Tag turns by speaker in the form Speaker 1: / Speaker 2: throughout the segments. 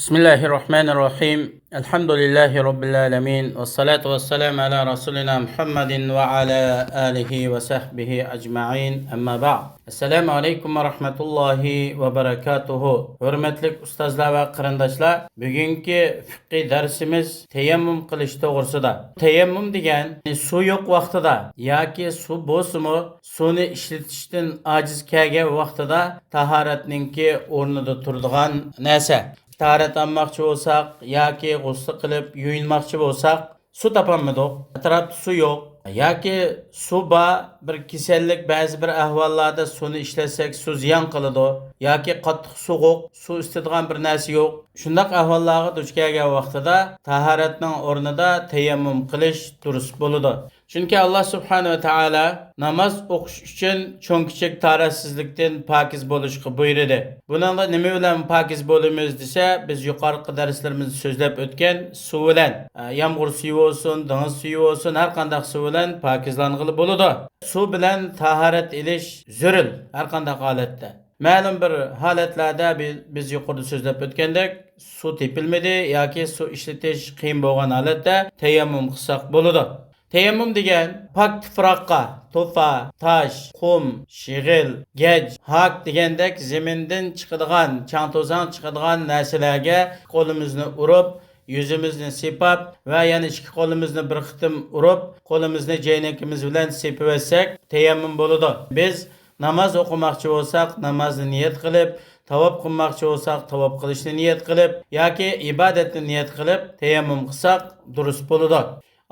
Speaker 1: Bismillahirrahmanirrahim. Elhamdülillahi Rabbil alemin. Ve salatu ve selamu ala Resulina Muhammedin ve ala alihi ve sahbihi ecma'in. Amma ba'd. Esselamu aleyküm ve rahmetullahi ve berekatuhu. Hürmetlik ustazlar ve kırandaşlar, bugünkü fıkhi dersimiz teyemmüm kılış doğrusida. Teyemmüm degen su yok vaqtida yoki su bo'lsa-mu, suni ishlatishdan ojiz kelgan vaqtida tahoratninki o'rnida turadigan narsa. Taharet almoqchi bo'lsak yoki g'usl qilib yuyinmoqchi bo'lsak su topolmadik. Atrofda su yo'q yoki su bor, bir kasallik ba'zi bir ahvollarda suvni ishlatsak su ziyon qiladi yoki qattiq sovuq suv istadigan bir narsa yo'q. Shundaq ahvollarga duch kelgan vaqtida tahoratning o'rnida tayammum qilish durust bo'ladi. Chunki Alloh subhanahu va taolo namoz o'qish uchun cho'ng kichik tahoratsizlikdan pokiz bo'lishga buyurdi. Buningda nima bilan pokiz bo'lamiz desa, biz yuqorqi darslarimizni so'zlab o'tgan suv bilan, yomg'ir suvi bo'lsin, dengiz suvi bo'lsin, har qanday suv bilan pokizlang'ili bo'ladi. Suv bilan tahorat ilish zarur har qanday holatda. Ma'lum bir holatlarda biz yuqorida so'zlab o'tgandek, suv tepilmadi yoki suv ishlatish qiyin bo'lgan holatda tayammum qilsak bo'ladi. Tayammum degan pak tuproqqa, to'fa, tosh, qum, shig'il, gaj, haq degandek zamindan chiqadigan, chang-to'zon chiqadigan narsalarga qo'limizni urib, yuzimizni sepab va yana ikki qo'limizni bir qitim urib, qo'limizni jaynakimiz bilan sepib olsak, tayammum bo'ladi. Biz namoz o'qimoqchi bo'lsak, namozni niyat qilib, tavob qilmoqchi bo'lsak, tavob qilishni niyat qilib yoki ibodatni niyat qilib tayammum qilsak durust bo'ladi.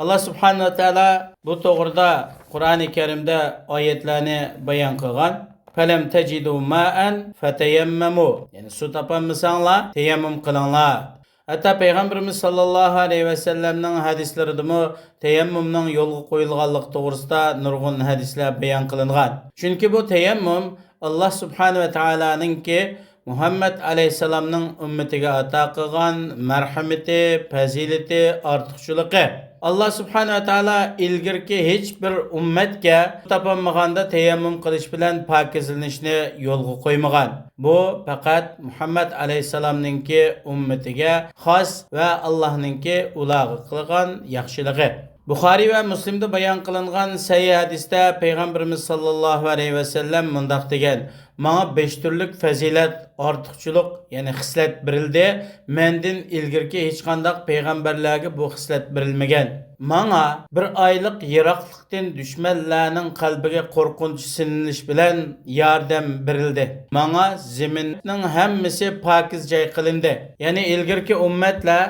Speaker 1: Allah subhanahu wa ta'ala bu to'g'rida Qur'oni Karimda oyatlarni bayon qilgan. Falam tajidu ma'an fatayammamu. Ya'ni suv topolmasanglar, tayammum qilinglar. Hatta Payg'ambarimiz sallallohu alayhi va sallamning hadislarida tayammumning yo'lga qo'yilganligi to'g'risida nurg'un hadislar bayon qilingan. Chunki bu tayammum Alloh subhanahu va taoloninki Muhammad alayhisalomning ummatiga ato qilgan marhamati, fazilati, ortiqchiligi. Allah subhanahu wa ta'ala ilgirki hech bir ummatga topolmaganda tayammum qilish bilan pokizlanishni yo'lga qo'ymagan. Bu faqat Muhammad alayhisalomninki ummatiga xos va Allohninki ularga qilgan yaxshiligi. Buxoriy va Muslimda bayon qilingan sahih hadisda Payg'ambarimiz sallallohu alayhi va sallam mundaq degan: "Menga 5 turlik fazilat, ortiqchilik, ya'ni xislat berildi. Mendan ilgirki hech qanday payg'ambarlarga bu xislat berilmagan. Menga bir oylik yiroqlikdan dushmanlarning qalbiga qo'rqinch sinilish bilan yordam berildi. Menga zaminning hammasi pokiz joy qilindi." Ya'ni ilgirki ummatlar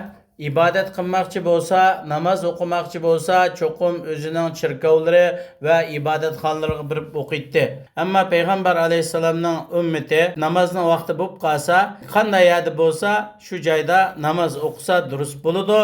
Speaker 1: ibodat qilmoqchi bo'lsa, namoz o'qimoqchi bo'lsa, cho'qim o'zining chirkovlari va ibodatxonalariga birib o'qiydi. Ammo payg'ambar alayhisalomning ummati namozning vaqti bo'lib qolsa, qanday yerda bo'lsa, shu joyda namoz o'qisa durust bo'ladi.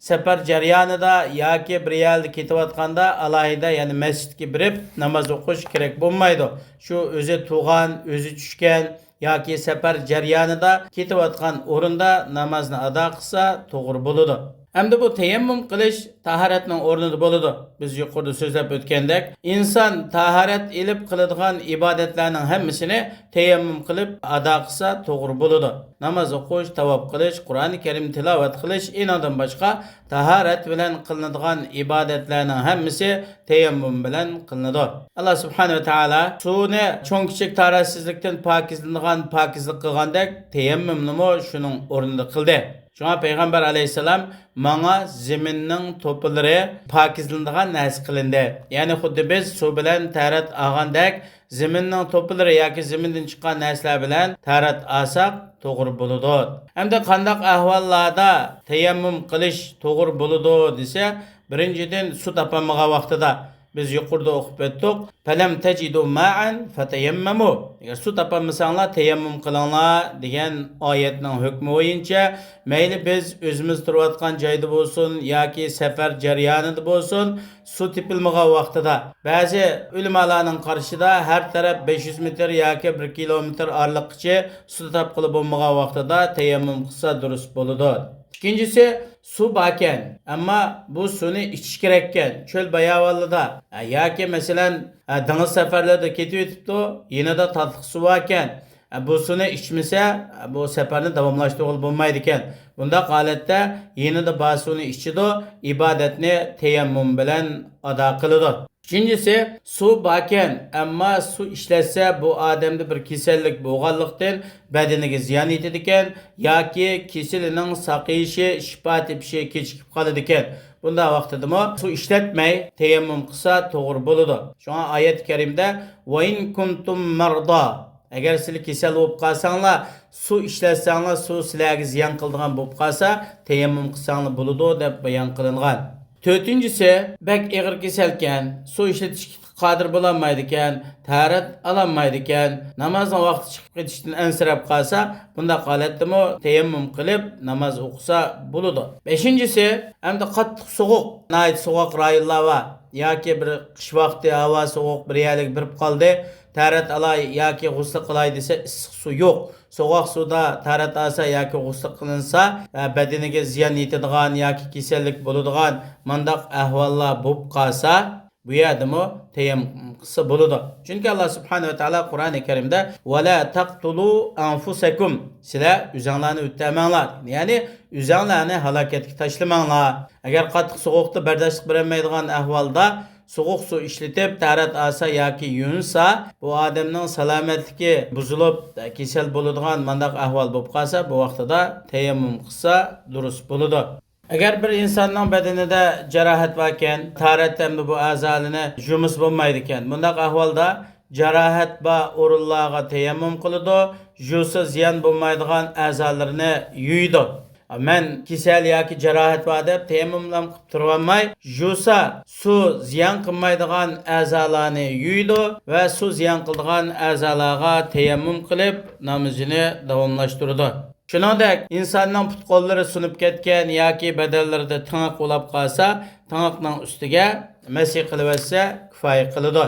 Speaker 1: Safar jarayonida yoki bir yerda ketayotganda alohida, ya'ni masjidga birib namoz o'qish kerak bo'lmaydi. Shu o'zi tug'an, o'zi tushgan yoki safar jarayonida ketayotgan o'rinda namozni ado qilsa to'g'ri bo'ladi. Hamda bu tayammum qilish tahoratning o'rnida bo'ladi. Biz yuqorida so'zlab o'tgandek, inson tahorat ilib qiladigan ibodatlarning hammasini tayammum qilib ado qilsa to'g'ri bo'ladi. Namoz o'qish, tavob qilish, Qur'oni Karim tilovat qilish, inodan boshqa tahorat bilan qilinadigan ibodatlarning hammasi tayammum bilan qilinadi. Alloh subhanahu va taolo suvni cho'ng kichik tahoratsizlikdan pokizlangan, pokizlik qilgandek tayammumni shuning o'rnida qildi. Şuna Peygamber aleyhisselam bana zeminning to'pilari pokizlanadigan narsa qilindi. Ya'ni xuddi biz suv bilan tahorat olgandek zeminning to'pilari yoki zemindan chiqqan narsalar bilan tahorat olsak to'g'ri bo'ladi. Hamda qanday ahvollarda tayammum qilish to'g'ri bo'ladi desa, birinchidan suv topolmagan vaqtida biz yuqorida o'qib o'tdik. Falam tajidu ma'an fatayammamu. Agar suv topolmasanglar tayammum qilinglar degan oyatning hukmi bo'yicha, mayli biz o'zimiz turayotgan joyda bo'lsin yoki safar jarayonida bo'lsin, suv tepilmagan vaqtida ba'zi ulamolarning qarashida har taraf 500 metr yoki 1 kilometr oraliqcha suv topqili bo'lmagan vaqtida tayammum qilsa durust bo'ladi. İkincisi su baken ama bu suni ichish kerakkan cho'l bayovalida yoki masalan dengiz safarlarida ketib o'tibdi, yanada tatliq suv ekan bu suvni ichmasa bu safarni davomlashtirib bo'lmaydi ekan. Bunda holatda yanada bu suvni ichidi, ibodatni tayammum bilan ado qiladi. Üçüncüsü su baken ama su işletse bu adamda bir kesellik bo'lganlikdan bedeniga ziyon yetadigan yoki keselining saqayishi shifo tepishi kechikib qoladi ekan. Bunda vaqtida su ishlatmay tayammum qilsa to'g'ri bo'ladi. Shunga oyat karimda va in kuntum marda, agar sizlar kasal bo'lib qolsanglar, su ishlatsanlar, su sizlarga ziyon qiladigan bo'lib qolsa, tayammum qilsanglar bo'ladi deb bayon qilingan. Dördüncüsü, bek ağır keselken, su işletiş qadir bulamaydiken, taharet alamaydiken, namazdan vaqti chiqib ketishdan ensirab qalsa, bunda holatdami tayammum qilib namoz o'qisa bo'ladi. Beshinchisi, hamda qattiq sovuq, nayt sovuq rayonlar va yoki bir qish vaqti havo sovuq bir yerlik birib qoldi, taharet alay yoki g'usl qilay desa issiq su yo'q. Soğuk suda taharet alsa yoki g'usl qilinsa, badaniga ziyon yetadigan yoki kasallik bo'ladigan mandaq ahvollar bo'lib qolsa, bu yerdami tayammum qilsa bo'ladi. Chunki Alloh subhanahu va taolo Qur'oni Karimda "Va la taqtulu anfusakum", sizlar o'zinglarni o'ldirmanglar. Ya'ni o'zinglarni halokatga tashlamanglar. Agar qattiq sovuqda bardoshlik berolmaydigan ahvolda soğuk su işletip taharet alsa yoki yunsa, bu adamning salomatligi buzilib, kasal bo'ladigan mandaq ahvol bo'lib qolsa, bu vaqtida tayammum qilsa durust bo'ladi. Agar bir insonning badanida jarohat borkan, taharat hamda bu a'zolarini yumus bo'lmaydi ekan. Bundaq ahvolda jarohat va o'rinlarga tayammum qiladi, yusa ziyon bo'lmaydigan a'zolarini yuydi. Men kasal yoki jarohat bor deb tayammumlam qilib turolmay, yusa su ziyon qilmaydigan a'zolarni yuydi va su ziyon qiladigan a'zolarga tayammum qilib namozini davomlashtirdi. Shuningdek, insonning put-qo'llari sunib ketgan yoki badanlarida tiniq bo'lib qolsa, tiniqning ustiga masih qilib olsa kifoya qiladi.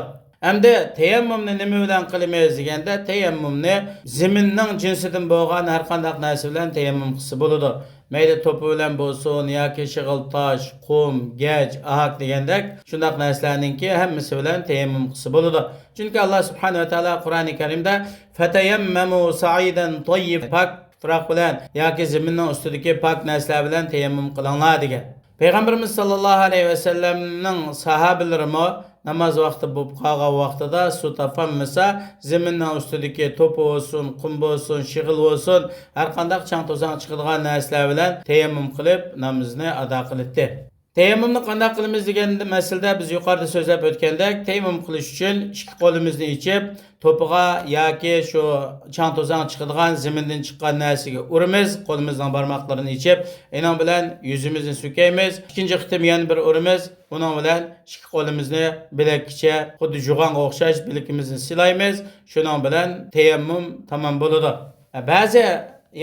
Speaker 1: Hamda tayammumni nima bilan qilamiz deganda, tayammumni zaminning jinsidan bo'lgan har qanday narsa bilan tayammum qilsa bo'ladi. Mayda to'pi bilan bo'lsin yoki shig'il tosh, qum, gaj, ahaq degandek shunday narsalarningki hammasi bilan tayammum qilsa bo'ladi. Chunki Alloh subhanahu va taolo Qur'oni Karimda "Fatayammamu sa'idan tayyib", pak tuproq bilan yoki zaminning ustidagi pak narsalar bilan tayammum qilinglar degan. Payg'ambarimiz sollallohu alayhi va sallamning sahobalari namoz vaqti bo'lib qolgan vaqtida su topolmasa, zaminning ustidagi to'pi bo'lsin, qum bo'lsin, shig'il bo'lsin, har qanday chang to'zon chiqadigan narsalar bilan tayammum qilib namozni ado qildi. Tayammumni qanday qilamiz degan masalada biz yuqorida so'zlab o'tgandek, tayammum qilish uchun ikki qo'limizni ichib, to'piga yoki shu chang to'zon chiqadigan zamindan chiqqan narsaga uramiz, qo'limizning barmoqlarini ichib, enon bilan yuzimizni sukaymiz. Ikkinchi qitim yana bir uramiz, buning bilan ikki qo'limizni bilakcha xuddi jug'onga o'xshash bilakimizni silaymiz. Shuning bilan tayammum tamom bo'ladi. Ba'zi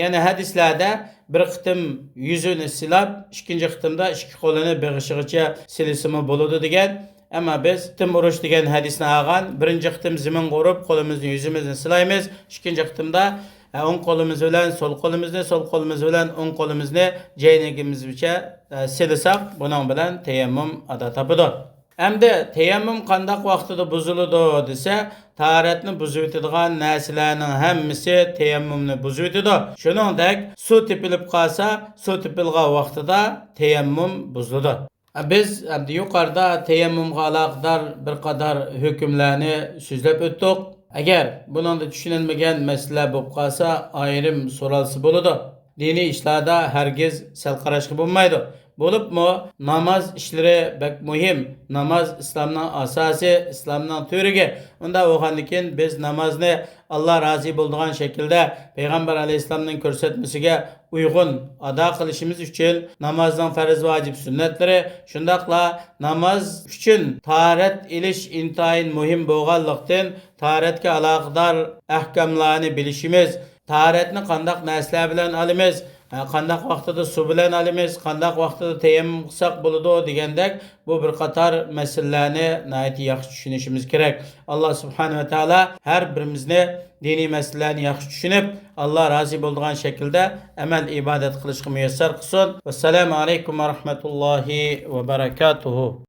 Speaker 1: yani hadislarda bir qitim yuzini silab, ikkinchi qitimda ikki qo'lini beg'ishigacha silisimi bo'ladi degan. Ama biz qitim urish degan hadisni olgan, birinchi qitim zaminga urib, qo'limizni, yuzimizni silaymiz, ikkinchi qitimda o'ng qo'limiz bilan so'l qo'limiz bilan o'ng qo'limizni jaynagimizcha silasak, buning bilan tayammum ado topadi. Hamda tayammum qanday vaqtida buziladi desa, taharatni buzib o'tadigan narsalarning hammasi tayammumni buzib o'tadi. Shuningdek, suv tepilib qolsa, suv tepilgan vaqtida tayammum buziladi. Biz yuqorida tayammumga aloqador bir qadar hukmlarni so'zlab o'tdik. Agar buningda tushunilmagan masala bo'lib qolsa, ayrim so'ralsa bo'ladi. Diniy ishlarda hargiz sal qarashga bo'lmaydi. Bo'libmi, namoz ishlari bak muhim. Namoz islomning asosi, islomning to'riga. Unda o'xandikin biz namozni Alloh rozi bo'ladigan shaklda payg'ambar alayhisolamning ko'rsatmasiga uyg'un ado qilishimiz uchun namozning farz, vojib, sunnatlari, shundaqla namoz uchun taharat ilish intayin muhim bo'lganlikdan taharatga aloqador ahkamlarni bilishimiz, taharatni qanday narsalar bilan olamiz, qanday vaqtida suv bilan olamiz, qanday vaqtida tayammum qilsak bo'ladi degandek bu bir qator masalalarni nihoyat yaxshi tushunishimiz kerak. Alloh subhanahu va taolo har birimizni diniy masalalarni yaxshi tushunib, Alloh rozi bo'ladigan shaklda amal ibodat qilishga muyassar qilsin. Assalomu alaykum va rahmatullohi va barakatuh.